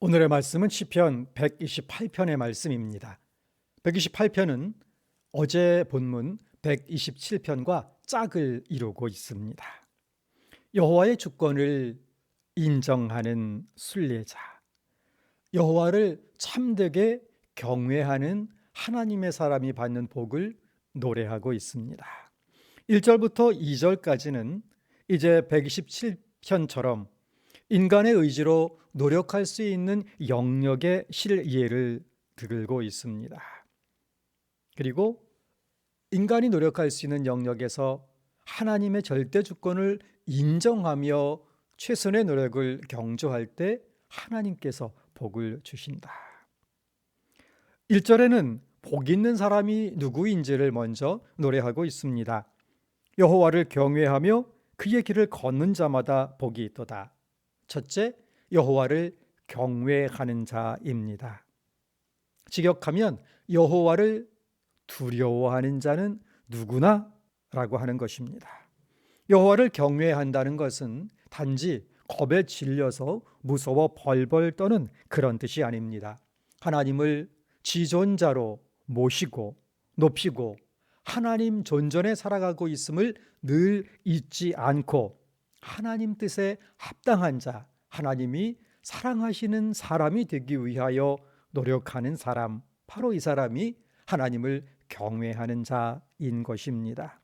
오늘의 말씀은 시편 128편의 말씀입니다. 128편은 어제 본문 127편과 짝을 이루고 있습니다. 여호와의 주권을 인정하는 순례자, 여호와를 참되게 경외하는 하나님의 사람이 받는 복을 노래하고 있습니다. 1절부터 2절까지는 이제 127편처럼 인간의 의지로 노력할 수 있는 영역의 실예를 들고 있습니다. 그리고 인간이 노력할 수 있는 영역에서 하나님의 절대 주권을 인정하며 최선의 노력을 경주할 때 하나님께서 복을 주신다. 1절에는 복 있는 사람이 누구인지를 먼저 노래하고 있습니다. 여호와를 경외하며 그의 길을 걷는 자마다 복이 있도다. 첫째, 여호와를 경외하는 자입니다. 직역하면 여호와를 두려워하는 자는 누구나 라고 하는 것입니다. 여호와를 경외한다는 것은 단지 겁에 질려서 무서워 벌벌 떠는 그런 뜻이 아닙니다. 하나님을 지존자로 모시고 높이고 하나님 존전에 살아가고 있음을 늘 잊지 않고 하나님 뜻에 합당한 자, 하나님이 사랑하시는 사람이 되기 위하여 노력하는 사람, 바로 이 사람이 하나님을 경외하는 자인 것입니다.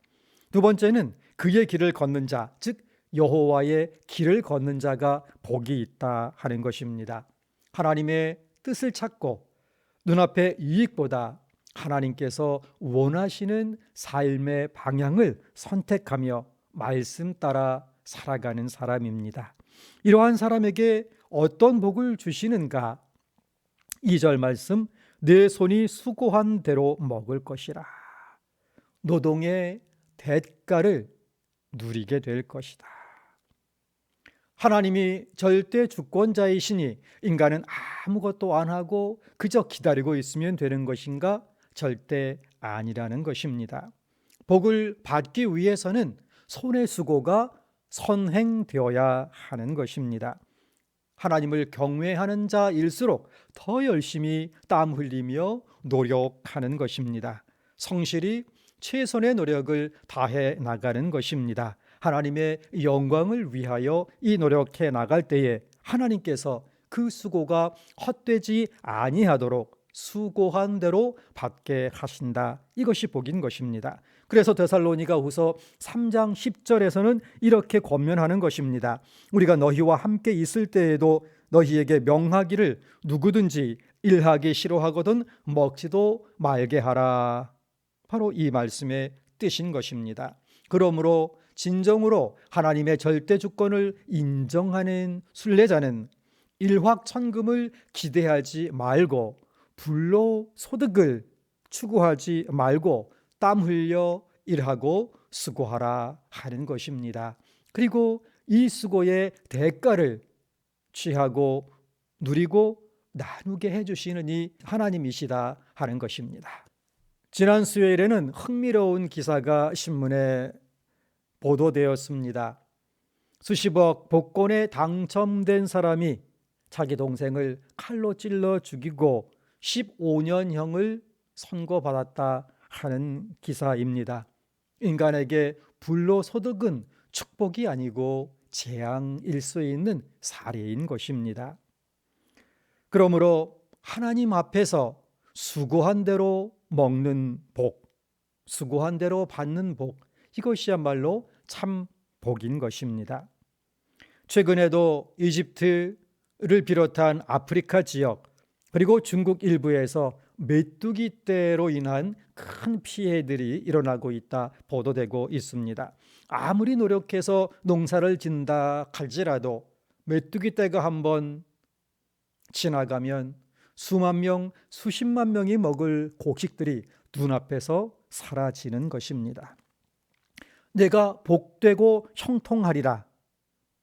두 번째는 그의 길을 걷는 자, 즉 여호와의 길을 걷는 자가 복이 있다 하는 것입니다. 하나님의 뜻을 찾고 눈앞의 이익보다 하나님께서 원하시는 삶의 방향을 선택하며 말씀 따라 살아가는 사람입니다. 이러한 사람에게 어떤 복을 주시는가? 2절 말씀, 내 손이 수고한 대로 먹을 것이라. 노동의 대가를 누리게 될 것이다. 하나님이 절대 주권자이시니 인간은 아무것도 안 하고 그저 기다리고 있으면 되는 것인가? 절대 아니라는 것입니다. 복을 받기 위해서는 손의 수고가 선행되어야 하는 것입니다. 하나님을 경외하는 자일수록 더 열심히 땀 흘리며 노력하는 것입니다. 성실히 최선의 노력을 다해 나가는 것입니다. 하나님의 영광을 위하여 이 노력해 나갈 때에 하나님께서 그 수고가 헛되지 아니하도록 수고한 대로 받게 하신다. 이것이 복인 것입니다. 그래서 데살로니가후서 3장 10절에서는 이렇게 권면하는 것입니다. 우리가 너희와 함께 있을 때에도 너희에게 명하기를 누구든지 일하기 싫어하거든 먹지도 말게 하라. 바로 이 말씀의 뜻인 것입니다. 그러므로 진정으로 하나님의 절대 주권을 인정하는 순례자는 일확천금을 기대하지 말고 불로소득을 추구하지 말고 땀 흘려 일하고 수고하라 하는 것입니다. 그리고 이 수고의 대가를 취하고 누리고 나누게 해주시는 이 하나님이시다 하는 것입니다. 지난 수요일에는 흥미로운 기사가 신문에 보도되었습니다. 수십억 복권에 당첨된 사람이 자기 동생을 칼로 찔러 죽이고 15년형을 선고받았다 하는 기사입니다. 인간에게 불로소득은 축복이 아니고 재앙일 수 있는 사례인 것입니다. 그러므로 하나님 앞에서 수고한 대로 먹는 복, 수고한 대로 받는 복, 이것이야말로 참 복인 것입니다. 최근에도 이집트를 비롯한 아프리카 지역 그리고 중국 일부에서 메뚜기떼로 인한 큰 피해들이 일어나고 있다 보도되고 있습니다. 아무리 노력해서 농사를 짓는다 할지라도 메뚜기떼가 한번 지나가면 수만 명, 수십만 명이 먹을 곡식들이 눈앞에서 사라지는 것입니다. 내가 복되고 형통하리라.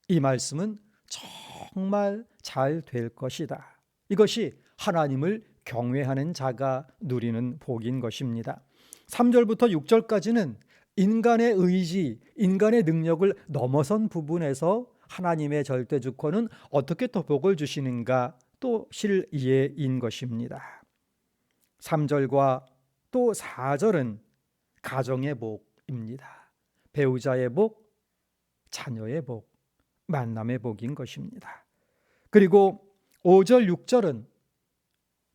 이 말씀은 정말 잘 될 것이다. 이것이 하나님을 경외하는 자가 누리는 복인 것입니다. 3절부터 6절까지는 인간의 의지, 인간의 능력을 넘어선 부분에서 하나님의 절대 주권은 어떻게 또 복을 주시는가 또 실예인 것입니다. 3절과 또 4절은 가정의 복입니다. 배우자의 복, 자녀의 복, 만남의 복인 것입니다. 그리고 5절, 6절은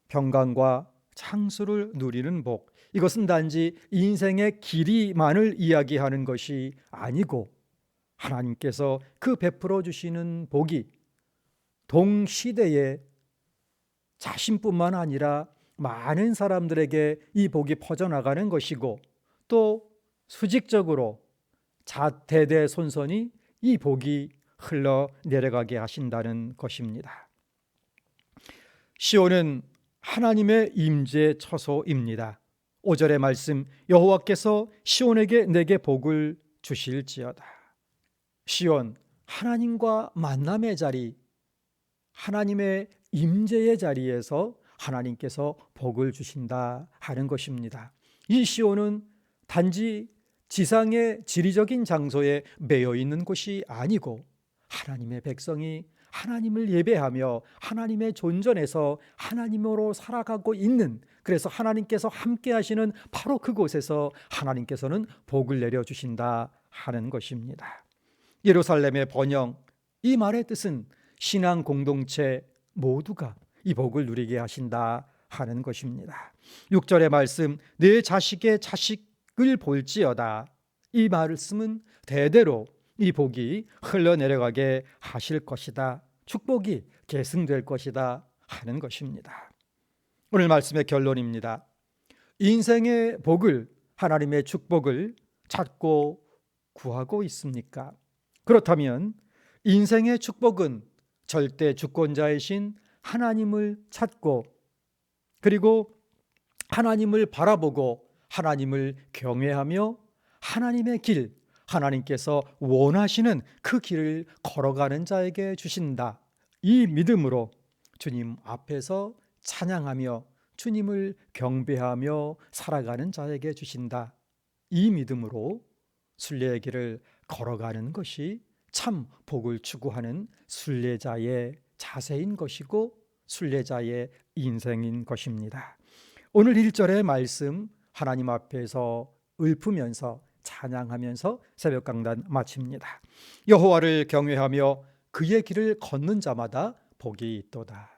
평강과 창수를 누리는 복. 이것은 단지 인생의 길이만을 이야기하는 것이 아니고 하나님께서 그 베풀어 주시는 복이 동시대에 자신뿐만 아니라 많은 사람들에게 이 복이 퍼져나가는 것이고 또 수직적으로 대대손손이 이 복이 흘러내려가게 하신다는 것입니다. 시온은 하나님의 임재 처소입니다. 5절의 말씀, 여호와께서 시온에게 내게 복을 주실지어다. 시온, 하나님과 만남의 자리, 하나님의 임재의 자리에서 하나님께서 복을 주신다 하는 것입니다. 이 시온은 단지 지상의 지리적인 장소에 매여 있는 곳이 아니고 하나님의 백성이 하나님을 예배하며 하나님의 존전에서 하나님으로 살아가고 있는, 그래서 하나님께서 함께 하시는 바로 그곳에서 하나님께서는 복을 내려주신다 하는 것입니다. 예루살렘의 번영, 이 말의 뜻은 신앙 공동체 모두가 이 복을 누리게 하신다 하는 것입니다. 6절의 말씀, 내 자식의 자식을 볼지어다. 이 말씀은 대대로 이 복이 흘러내려가게 하실 것이다, 축복이 계승될 것이다 하는 것입니다. 오늘 말씀의 결론입니다. 인생의 복을, 하나님의 축복을 찾고 구하고 있습니까? 그렇다면 인생의 축복은 절대 주권자이신 하나님을 찾고 그리고 하나님을 바라보고 하나님을 경외하며 하나님의 길, 하나님께서 원하시는 그 길을 걸어가는 자에게 주신다. 이 믿음으로 주님 앞에서 찬양하며 주님을 경배하며 살아가는 자에게 주신다. 이 믿음으로 순례의 길을 걸어가는 것이 참 복을 추구하는 순례자의 자세인 것이고 순례자의 인생인 것입니다. 오늘 1절의 말씀 하나님 앞에서 읊으면서 찬양하면서 새벽 강단 마칩니다. 여호와를 경외하며 그의 길을 걷는 자마다 복이 있도다.